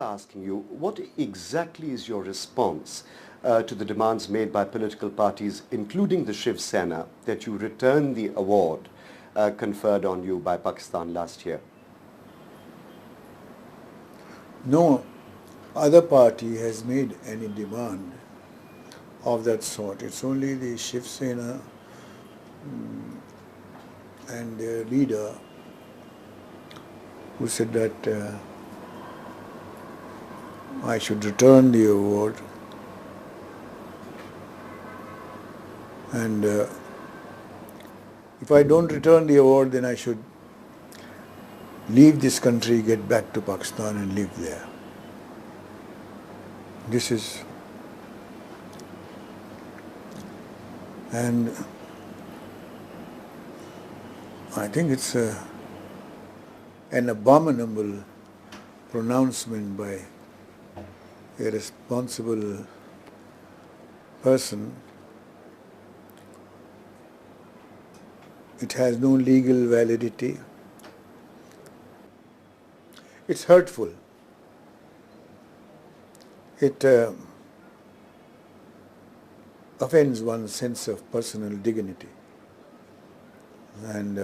asking you, what exactly is your response to the demands made by political parties, including the Shiv Sena, that you return the award conferred on you by Pakistan last year? No other party has made any demand of that sort. It's only the Shiv Sena and their leader who said that I should return the award, and if I don't return the award, then I should leave this country, get back to Pakistan and live there. This is, and I think it's an abominable pronouncement by a responsible person. It has no legal validity. It's hurtful. It offends one's sense of personal dignity, and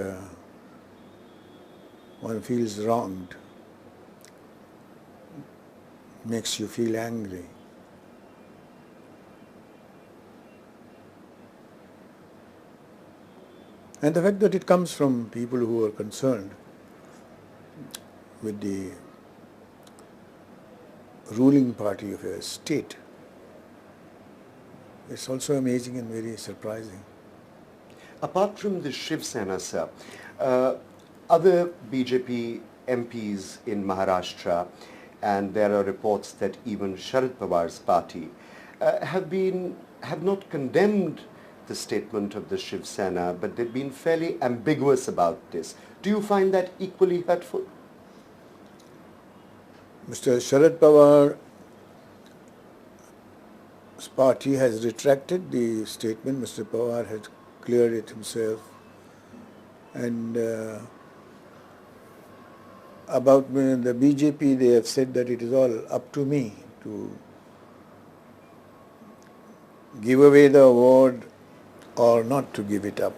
one feels wronged, makes you feel angry. And the fact that it comes from people who are concerned with the ruling party of a state, it's also amazing and very surprising. Apart from the Shiv Sena, sir, other BJP MPs in Maharashtra, and there are reports that even Sharad Pawar's party have not condemned the statement of the Shiv Sena, but they've been fairly ambiguous about this. Do you find that equally hurtful? Mr. Sharad Pawar's party has retracted the statement. Mr. Pawar has cleared it himself. And about the BJP, they have said that it is all up to me to give away the award or not to give it up.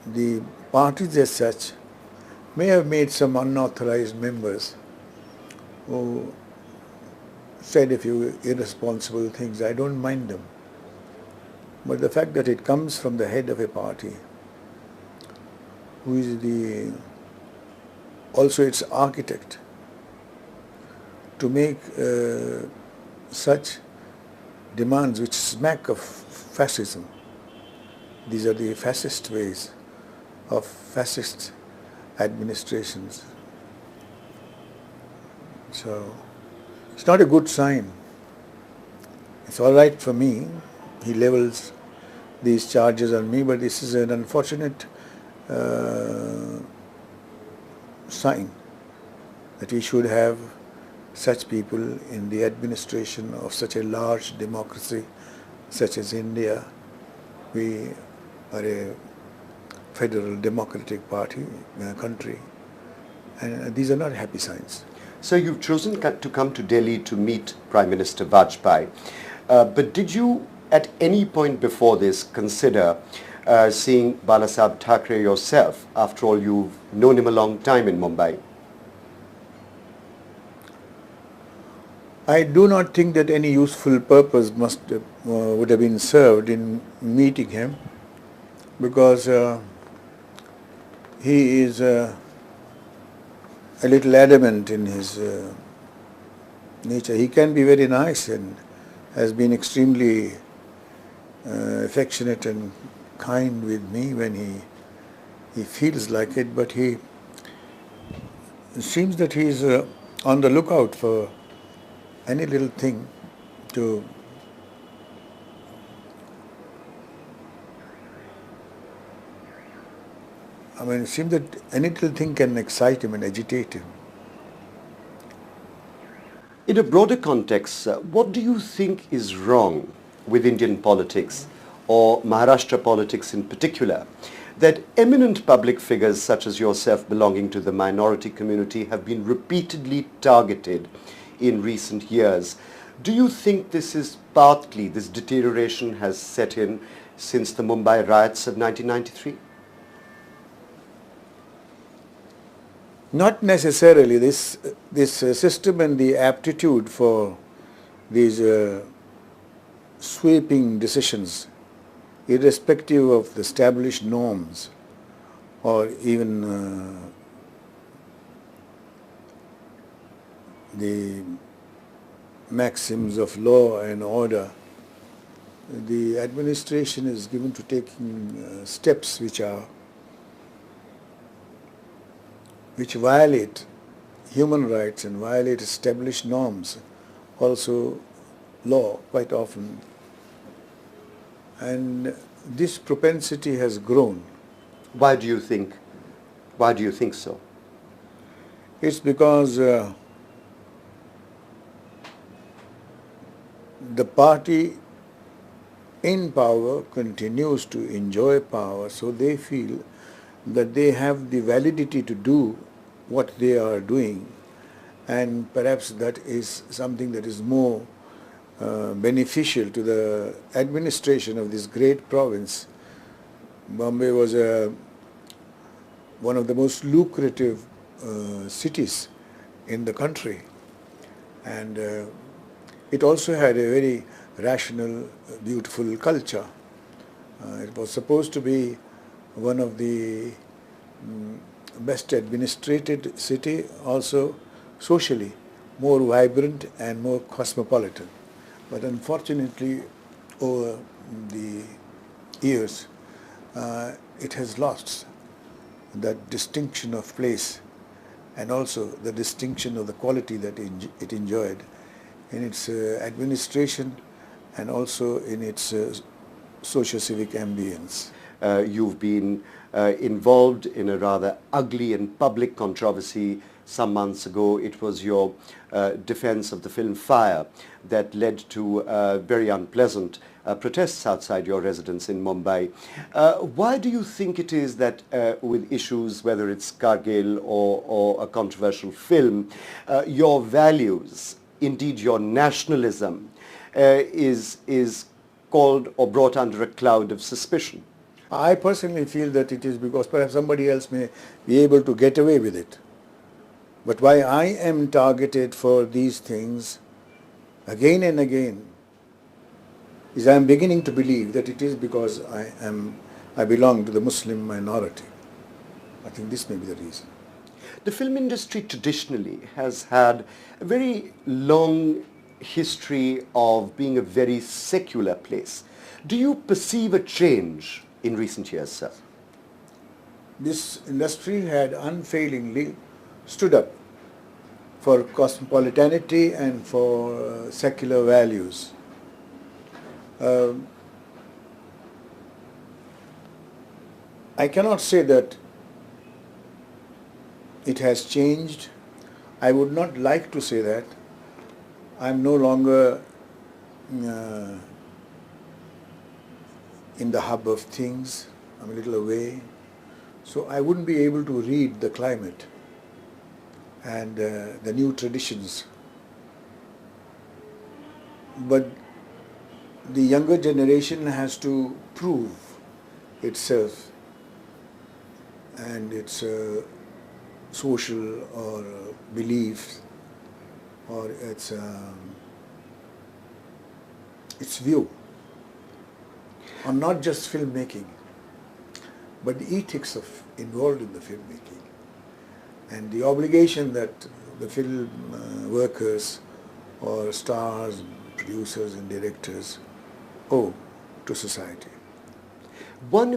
The parties as such may have made some unauthorized members who said a few irresponsible things. I don't mind them. But the fact that it comes from the head of a party, who is also its architect, to make such demands which smack of fascism. These are the fascist ways of fascist administrations. So it's not a good sign. It's all right for me. He levels these charges on me, but this is an unfortunate sign that we should have such people in the administration of such a large democracy such as India. We are a federal democratic country, and these are not happy signs. So you've chosen to come to Delhi to meet Prime Minister Vajpayee, but did you at any point before this consider seeing Balasaheb Thackeray yourself? After all, you've known him a long time in Mumbai. I do not think that any useful purpose would have been served in meeting him, because he is a little adamant in his nature. He can be very nice and has been extremely affectionate and kind with me when he feels like it, but it seems that he is on the lookout for any little thing to it seems that any little thing can excite him and agitate him. In a broader context, what do you think is wrong with Indian politics, or Maharashtra politics in particular, that eminent public figures such as yourself belonging to the minority community have been repeatedly targeted in recent years. Do you think this deterioration has set in since the Mumbai riots of 1993? Not necessarily. This system and the aptitude for these sweeping decisions, irrespective of the established norms or even the maxims of law and order, the administration is given to taking steps which violate human rights and violate established norms, also law quite often. And this propensity has grown. Why do you think so? It's because the party in power continues to enjoy power, so they feel that they have the validity to do what they are doing, and perhaps that is something that is more beneficial to the administration of this great province. Bombay was one of the most lucrative cities in the country, and it also had a very rational, beautiful culture. It was supposed to be one of the best administrated city, also socially more vibrant and more cosmopolitan. But unfortunately, over the years, it has lost that distinction of place and also the distinction of the quality that it enjoyed in its administration and also in its socio-civic ambience. You've been involved in a rather ugly and public controversy some months ago. It was your defense of the film Fire that led to very unpleasant protests outside your residence in Mumbai. Why do you think it is that with issues, whether it's Kargil or a controversial film, your values, indeed your nationalism, is called or brought under a cloud of suspicion? I personally feel that it is because perhaps somebody else may be able to get away with it. But why I am targeted for these things again and again is I am beginning to believe that it is because I belong to the Muslim minority. I think this may be the reason. The film industry traditionally has had a very long history of being a very secular place. Do you perceive a change in recent years, sir? This industry had unfailingly stood up for cosmopolitanity and for secular values. I cannot say that it has changed. I would not like to say that. I am no longer in the hub of things. I'm a little away. So I wouldn't be able to read the climate and the new traditions. But the younger generation has to prove itself and its social or beliefs or its view on not just filmmaking, but the ethics involved in the filmmaking and the obligation that the film workers or stars, producers and directors owe to society. One